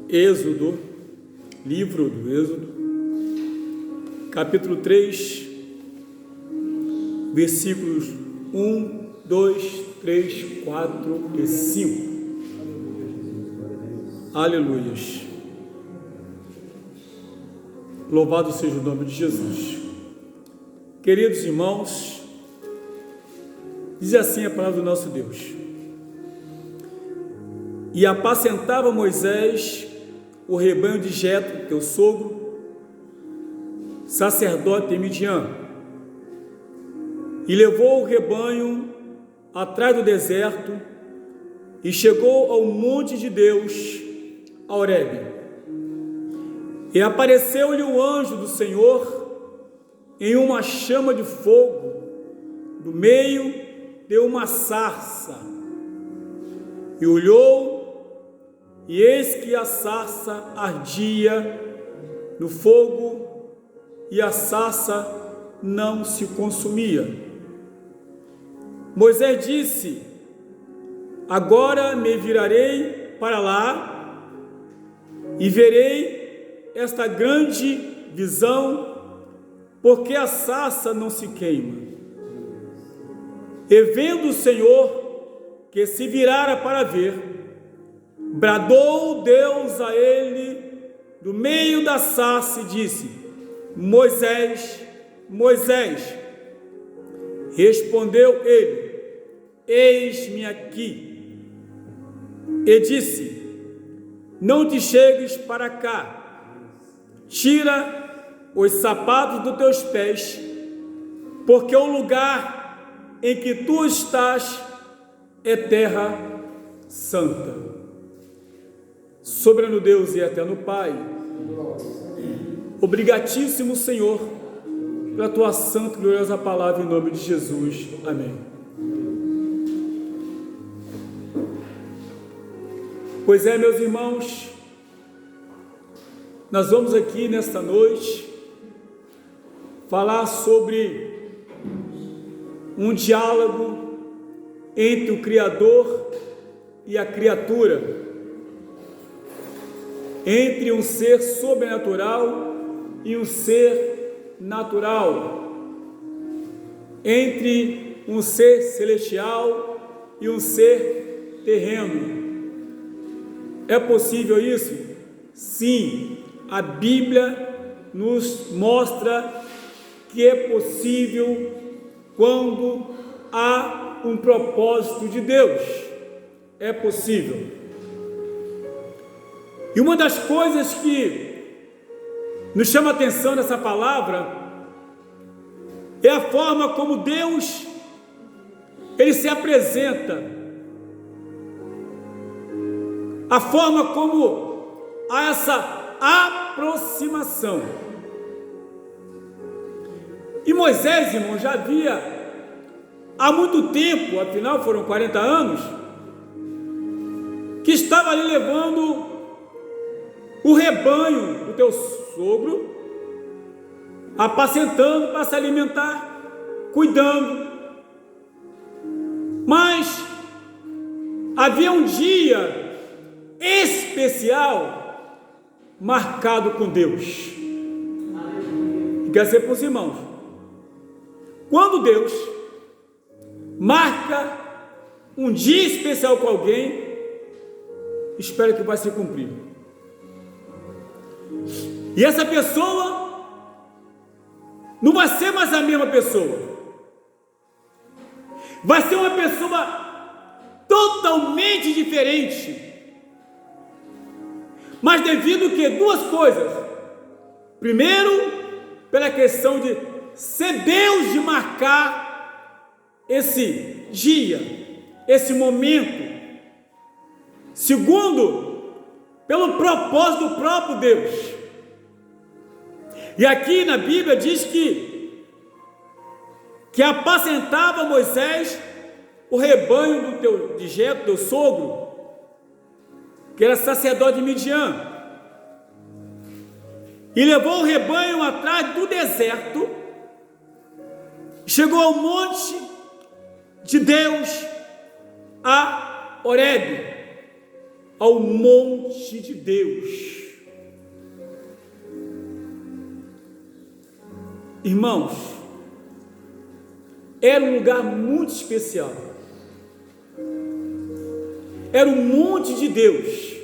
Êxodo, livro do Êxodo, capítulo 3, versículos 1, 2, 3, 4 e 5. Aleluias. Louvado seja o nome de Jesus. Queridos irmãos, diz assim a palavra do nosso Deus: e apacentava Moisés o rebanho de Jetro, teu sogro, sacerdote de Midian, e levou o rebanho atrás do deserto e chegou ao monte de Deus, a Horebe. E apareceu-lhe o anjo do Senhor em uma chama de fogo, do meio de uma sarça, e olhou, e eis que a sarça ardia no fogo, e a sarça não se consumia. Moisés disse: agora me virarei para lá e verei esta grande visão, porque a sarça não se queima. E vendo o Senhor que se virara para ver, bradou Deus a ele do meio da sarça e disse: Moisés, Moisés. Respondeu ele: eis-me aqui. E disse: não te chegues para cá, tira os sapatos dos teus pés, porque o lugar em que tu estás é terra santa. Soberano Deus e eterno Pai, obrigadíssimo Senhor pela tua santa e gloriosa palavra, em nome de Jesus, amém. Pois é, meus irmãos, nós vamos aqui nesta noite falar sobre um diálogo entre o Criador e a criatura, entre um ser sobrenatural e um ser natural, entre um ser celestial e um ser terreno. É possível isso? Sim, a Bíblia nos mostra que é possível quando há um propósito de Deus. É possível. E uma das coisas que nos chama a atenção nessa palavra é a forma como Deus, Ele se apresenta, a forma como há essa aproximação. E Moisés, irmão, já havia há muito tempo, afinal foram 40 anos, que estava ali levando o rebanho do teu sogro, apacentando para se alimentar, cuidando. Mas havia um dia especial marcado com Deus. E quer ser para os irmãos, quando Deus marca um dia especial com alguém, espera que vai se cumprir. E essa pessoa não vai ser mais a mesma pessoa, vai ser uma pessoa totalmente diferente. Mas devido que duas coisas: primeiro, pela questão de ser Deus de marcar esse dia, esse momento. Segundo, pelo propósito do próprio Deus. E aqui na Bíblia diz que apacentava Moisés o rebanho de Jetro, teu sogro, que era sacerdote de Midian, e levou o rebanho atrás do deserto, chegou ao monte de Deus, a Horebe, ao monte de Deus. Irmãos, era um lugar muito especial. Era um monte de Deus.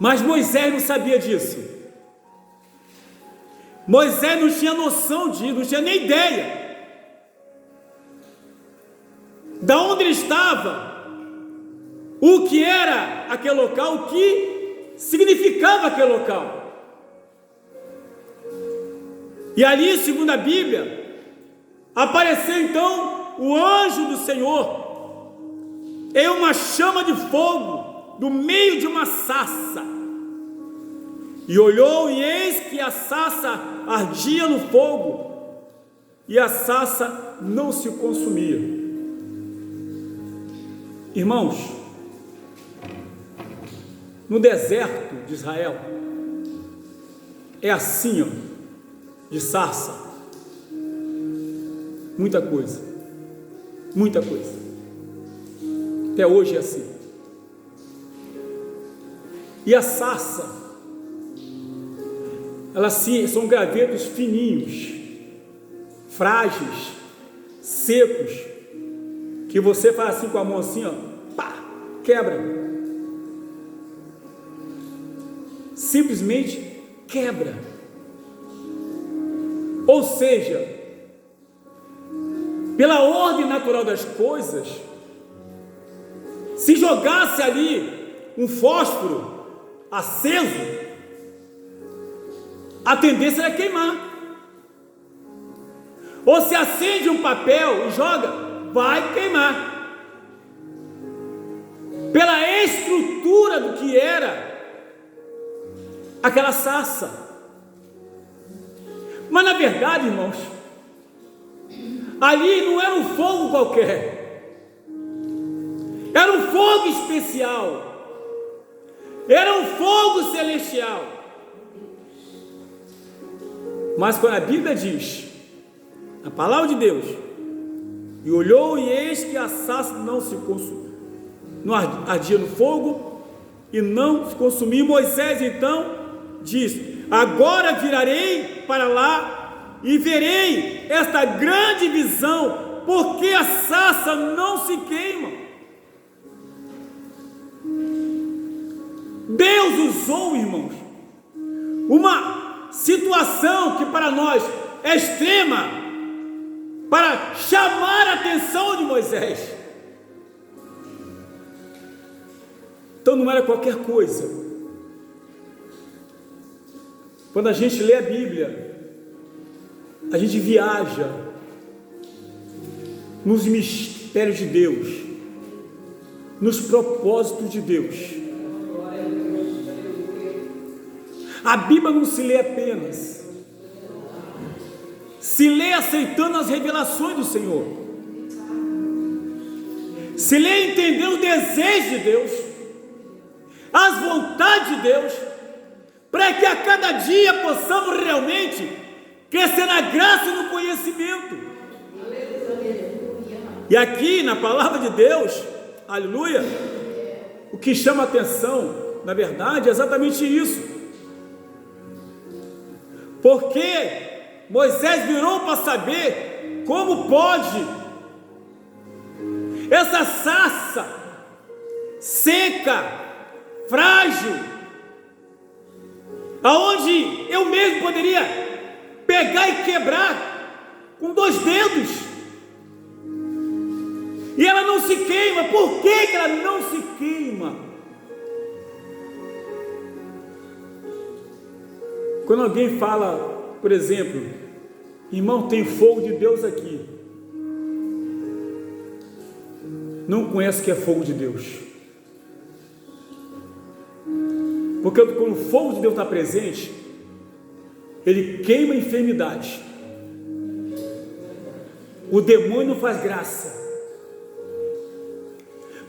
Mas Moisés não sabia disso. Moisés não tinha noção disso, não tinha nem ideia da onde ele estava, o que era aquele local, o que significava aquele local. E ali, segundo a Bíblia, apareceu então o anjo do Senhor em uma chama de fogo do meio de uma sarça, e olhou, e eis que a sarça ardia no fogo, e a sarça não se consumia. Irmãos, no deserto de Israel é assim, de sarça, muita coisa, até hoje é assim. E a sarça, elas são gravetos fininhos, frágeis, secos, que você faz assim com a mão assim, pá, quebra, simplesmente quebra. Ou seja, pela ordem natural das coisas, se jogasse ali um fósforo aceso, a tendência era queimar. Ou se acende um papel e joga, vai queimar. Pela estrutura do que era aquela sarça. Mas na verdade, irmãos, ali não era um fogo qualquer, era um fogo especial, era um fogo celestial. Mas quando a Bíblia diz, a palavra de Deus, e olhou, e eis que a sarça não se consumiu, não ardia no fogo e não se consumiu, Moisés então diz: agora virarei para lá e verei esta grande visão, porque a sarça não se queima. Deus usou, irmãos, uma situação que para nós é extrema, para chamar a atenção de Moisés. Então não era qualquer coisa. Quando a gente lê a Bíblia, a gente viaja nos mistérios de Deus, nos propósitos de Deus. A Bíblia não se lê apenas, se lê aceitando as revelações do Senhor, se lê entendendo o desejo de Deus, as vontades de Deus, para que a cada dia possamos realmente crescer na graça e no conhecimento. E aqui na palavra de Deus, aleluia, o que chama a atenção, na verdade, é exatamente isso. Porque Moisés virou para saber como pode essa sarça seca, frágil, aonde eu mesmo poderia pegar e quebrar com 2 dedos, e ela não se queima. Por que ela não se queima? Quando alguém fala, por exemplo, irmão, tem fogo de Deus aqui, não conhece o que é fogo de Deus. Porque quando o fogo de Deus está presente, ele queima a enfermidade, o demônio não faz graça,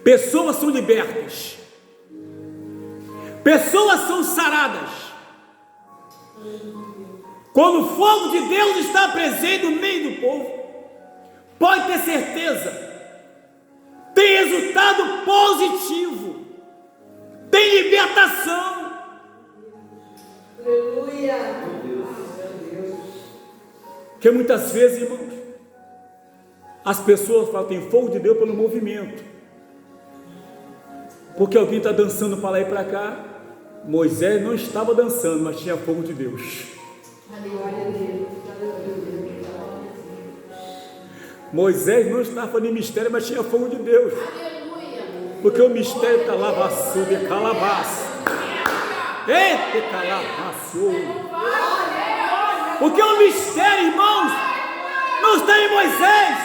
pessoas são libertas, pessoas são saradas. Quando o fogo de Deus está presente no meio do povo, pode ter certeza, tem resultado positivo libertação. Aleluia. Porque muitas vezes, irmãos, as pessoas falam, tem fogo de Deus pelo movimento. Porque alguém está dançando para lá e para cá. Moisés não estava dançando, mas tinha fogo de Deus. Moisés não estava fazendo mistério, mas tinha fogo de Deus. Porque o mistério está lá, vassoura de calabaça. Eita, calabaça. Porque o mistério, irmãos, não está em Moisés.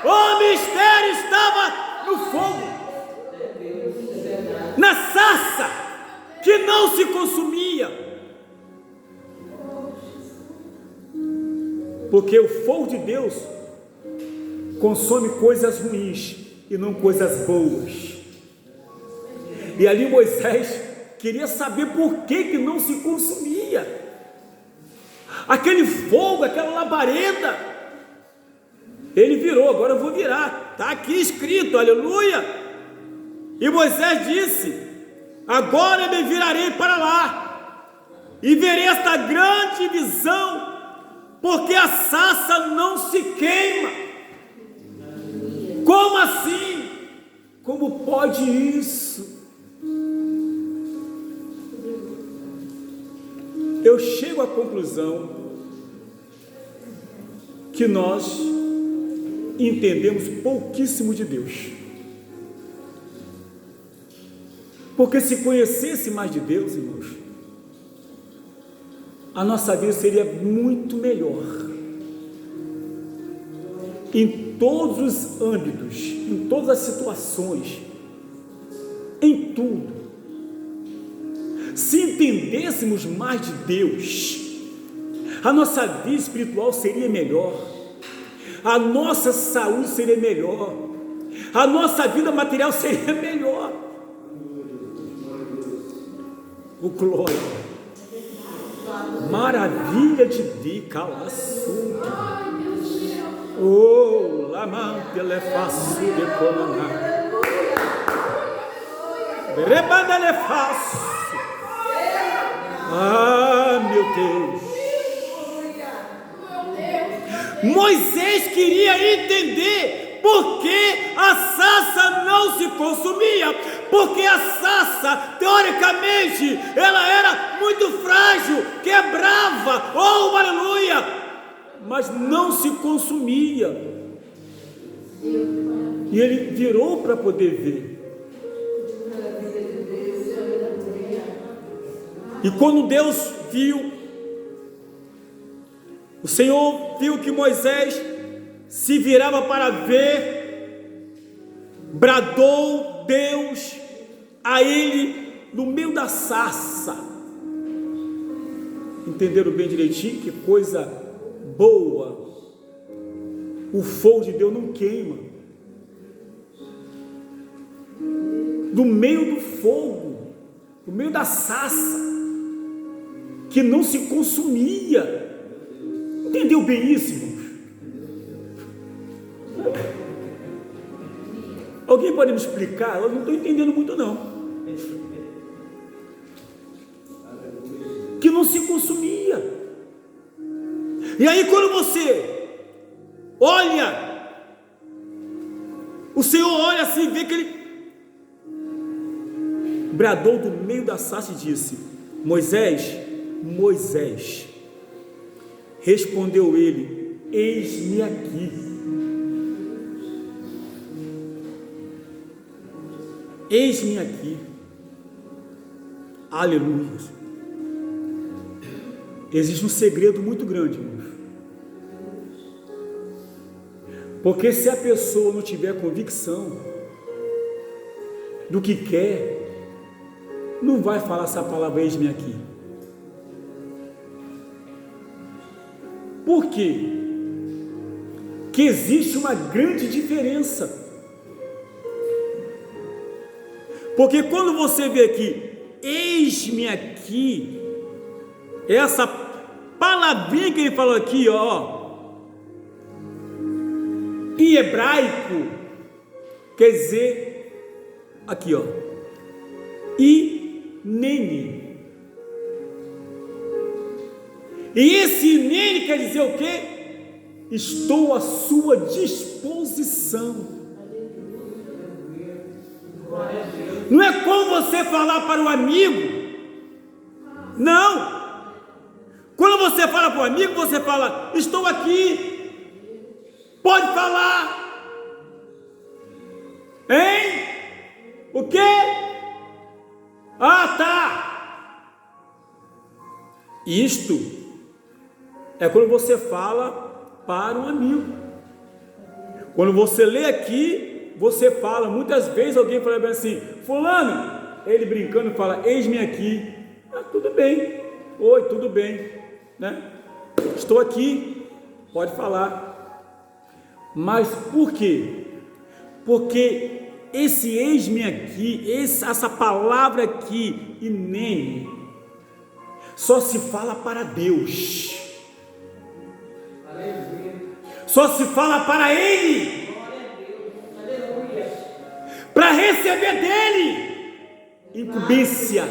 O mistério estava no fogo, na sarça, que não se consumia. Porque o fogo de Deus consome coisas ruins e não coisas boas. E ali Moisés queria saber por que não se consumia aquele fogo, aquela labareda. Ele virou, agora eu vou virar, está aqui escrito, aleluia. E Moisés disse: agora eu me virarei para lá e verei esta grande visão, porque a sarça não se queima. Como assim? Como pode isso? Eu chego à conclusão que nós entendemos pouquíssimo de Deus. Porque se conhecesse mais de Deus, irmãos, a nossa vida seria muito melhor. Em todos os âmbitos, em todas as situações, em tudo. Se entendêssemos mais de Deus, a nossa vida espiritual seria melhor, a nossa saúde seria melhor, a nossa vida material seria melhor. O glória, maravilha de Deus, calaçuca. Oh, lamante le faço de colonar, rebanda le faço. Ah, meu Deus. Moisés queria entender por que a sarça não se consumia, porque a sarça, teoricamente, ela era muito frágil, quebrava, oh, aleluia, mas não se consumia. E ele virou para poder ver. E quando Deus viu, o Senhor viu que Moisés se virava para ver, bradou Deus a ele no meio da sarça. Entenderam bem direitinho? Que coisa boa! O fogo de Deus não queima. No meio do fogo, no meio da sarça, que não se consumia. Entendeu bem isso, irmãos? Alguém pode me explicar? Eu não estou entendendo muito não. Que não se consumia. E aí quando você olha, o Senhor olha assim e vê que ele bradou do meio da sarça e disse: Moisés, Moisés. Respondeu ele: eis-me aqui. Eis-me aqui. Aleluia. Existe um segredo muito grande, irmãos. Porque se a pessoa não tiver convicção do que quer, não vai falar essa palavra, eis-me aqui. Por quê? Que existe uma grande diferença. Porque quando você vê aqui, eis-me aqui, essa palavrinha que ele falou aqui, ó, em hebraico, quer dizer, aqui ó, e nene. E esse nene quer dizer o quê? Estou à sua disposição. Não é como você falar para o amigo. Não. Quando você fala para o amigo, você fala: estou aqui. Pode falar. Hein? O quê? Ah, tá. Isto é quando você fala para um amigo. Quando você lê aqui, você fala. Muitas vezes alguém fala bem assim: fulano, ele brincando fala: eis-me aqui. Ah, tudo bem. Oi, tudo bem, né? Estou aqui, pode falar. Mas por quê? Porque esse eis-me aqui, essa palavra aqui, e nem, só se fala para Deus. Só se fala para Ele, para receber dele incumbência,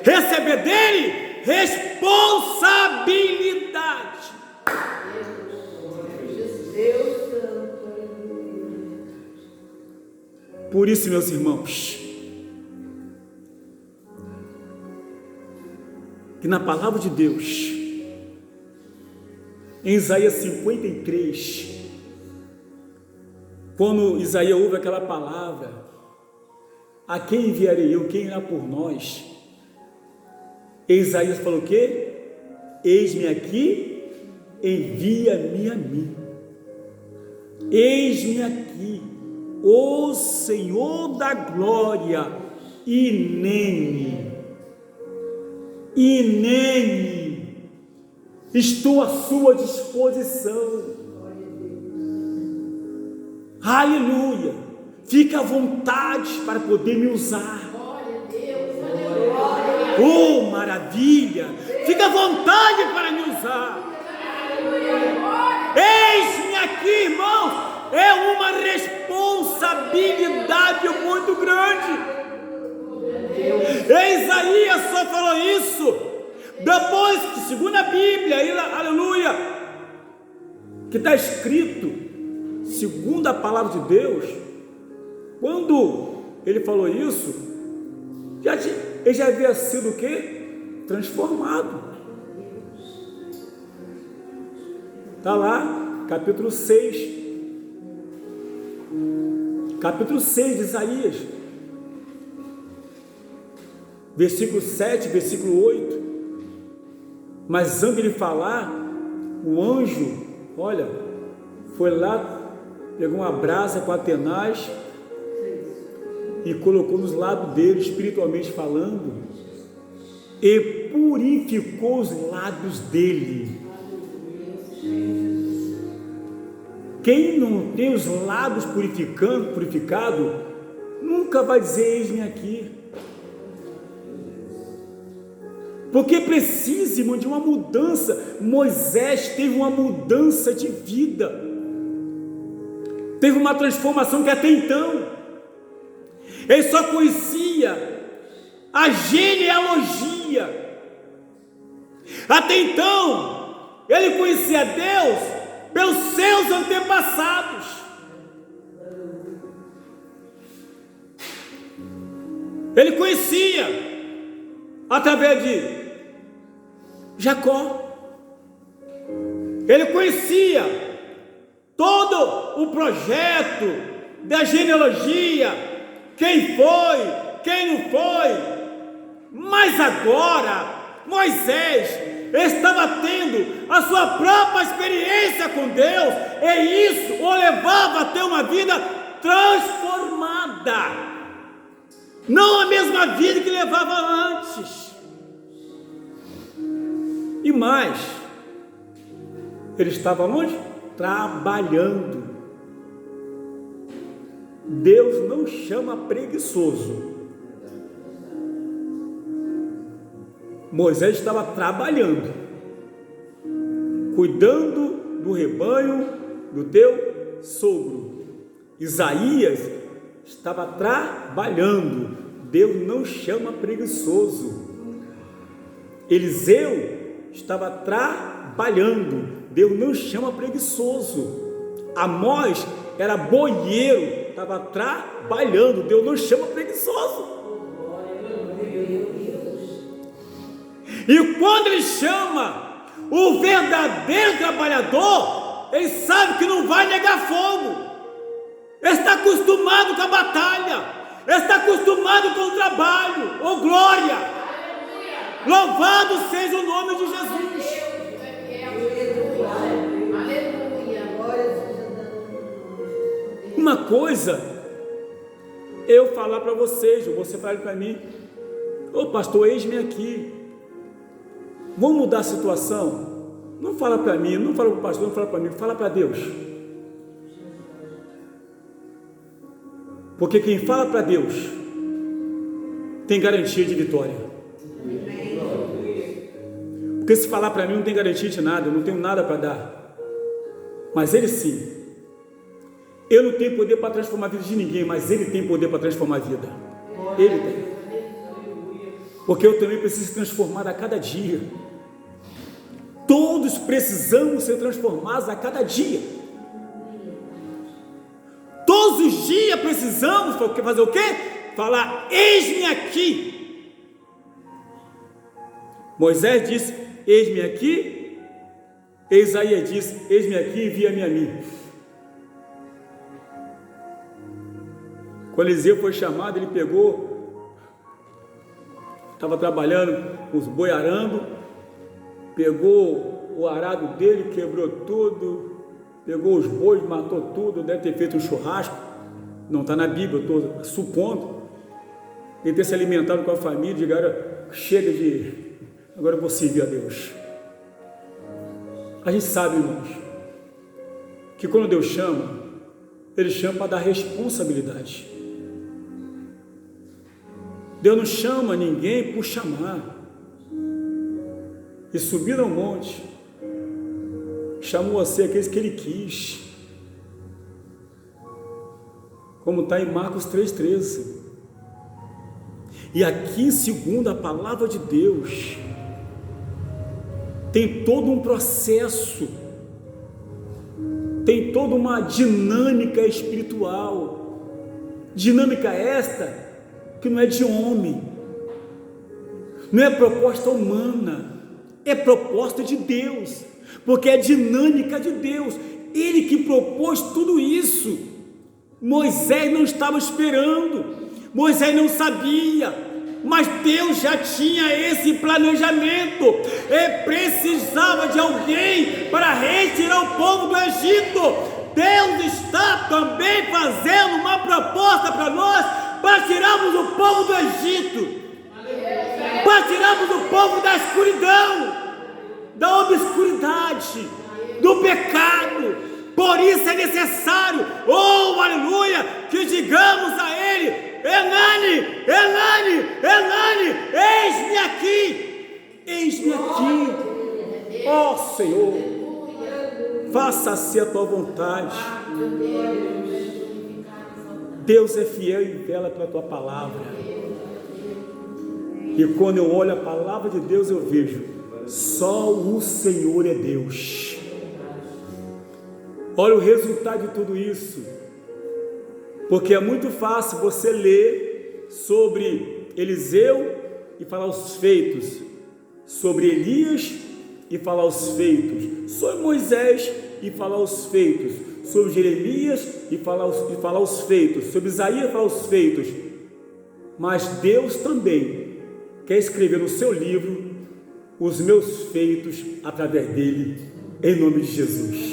receber dele responsabilidade. Por isso, meus irmãos, que na palavra de Deus, em Isaías 53, quando Isaías ouve aquela palavra: a quem enviarei eu, quem irá por nós? Isaías falou o quê? Eis-me aqui, envia-me a mim. Eis-me aqui, ó Senhor da glória, inene, estou à sua disposição. Aleluia. Fica à vontade para poder me usar. Oh, maravilha. Fica à vontade para me usar. Eis-me aqui, irmãos. É uma responsabilidade muito grande. Isaías só falou isso depois que, segundo a Bíblia, aleluia, que está escrito, segundo a palavra de Deus, quando ele falou isso, ele já havia sido o quê? Transformado. Está lá, capítulo 6 de Isaías, versículo 7, versículo 8. Mas antes de ele falar, o anjo, olha, foi lá, pegou uma brasa com Atenaz e colocou nos lábios dele, espiritualmente falando, e purificou os lábios dele. Quem não tem os lábios purificado, nunca vai dizer eis-me aqui. Porque precisa, irmão, de uma mudança. Moisés teve uma mudança de vida, teve uma transformação que até então ele só conhecia a genealogia. Até então ele conhecia Deus pelos seus antepassados. Ele conhecia através de Jacó. Ele conhecia todo o projeto da genealogia, quem foi, quem não foi. Mas agora Moisés estava tendo a sua própria experiência com Deus, e isso o levava a ter uma vida transformada, não a mesma vida que levava antes. E mais, ele estava onde? Trabalhando. Deus não chama preguiçoso. Moisés estava trabalhando, cuidando do rebanho do teu sogro. Isaías estava trabalhando, Deus não chama preguiçoso. Eliseu estava trabalhando, Deus não chama preguiçoso. Amós era boieiro, estava trabalhando, Deus não chama preguiçoso. E quando ele chama o verdadeiro trabalhador, ele sabe que não vai negar fogo. Ele está acostumado com a batalha, ele está acostumado com o trabalho. Oh glória! Louvado seja o nome de Jesus. Uma coisa eu falar para vocês, ou você falar para mim: ô pastor, eis-me aqui. Vamos mudar a situação? Não fala para mim, não fala para o pastor, não fala para mim, fala para Deus. Porque quem fala para Deus tem garantia de vitória. Porque se falar para mim não tem garantia de nada, eu não tenho nada para dar. Mas Ele sim. Eu não tenho poder para transformar a vida de ninguém, mas Ele tem poder para transformar a vida. Ele tem. Porque eu também preciso transformar a cada dia. Todos precisamos ser transformados a cada dia. Todos os dias precisamos fazer o quê? Falar: eis-me aqui. Moisés disse: eis-me aqui. Isaías disse: eis-me aqui, envia-me a mim. Quando Eliseu foi chamado, ele pegou, estava trabalhando com os boi arando, pegou o arado dele, quebrou tudo, pegou os bois, matou tudo, deve ter feito um churrasco, não está na Bíblia, eu estou supondo, ele ter se alimentado com a família, de agora chega de, agora eu vou servir a Deus. A gente sabe, irmãos, que quando Deus chama, Ele chama para dar responsabilidade. Deus não chama ninguém por chamar. E subiram ao monte, chamou você aqueles que Ele quis, como está em Marcos 3,13. E aqui, segundo a palavra de Deus, tem todo um processo, tem toda uma dinâmica espiritual, dinâmica esta que não é de homem, não é proposta humana, é proposta de Deus, porque é dinâmica de Deus, Ele que propôs tudo isso. Moisés não estava esperando, Moisés não sabia, mas Deus já tinha esse planejamento. Ele precisava de alguém para retirar o povo do Egito. Deus está também fazendo uma proposta para nós, para tirarmos o povo do Egito, para tirarmos o povo da escuridão, da obscuridade, do pecado. Por isso é necessário, oh aleluia, que digamos a Ele: Elane, Elane, Elane, eis-me aqui, ó Senhor, faça-se a tua vontade. Deus é fiel e vela pela tua palavra. E quando eu olho a palavra de Deus, eu vejo: só o Senhor é Deus. Olha o resultado de tudo isso, porque é muito fácil você ler sobre Eliseu e falar os feitos, sobre Elias e falar os feitos, sobre Moisés e falar os feitos, sobre Jeremias e falar os feitos, sobre Isaías e falar os feitos. Mas Deus também quer escrever no seu livro os meus feitos através dele, em nome de Jesus.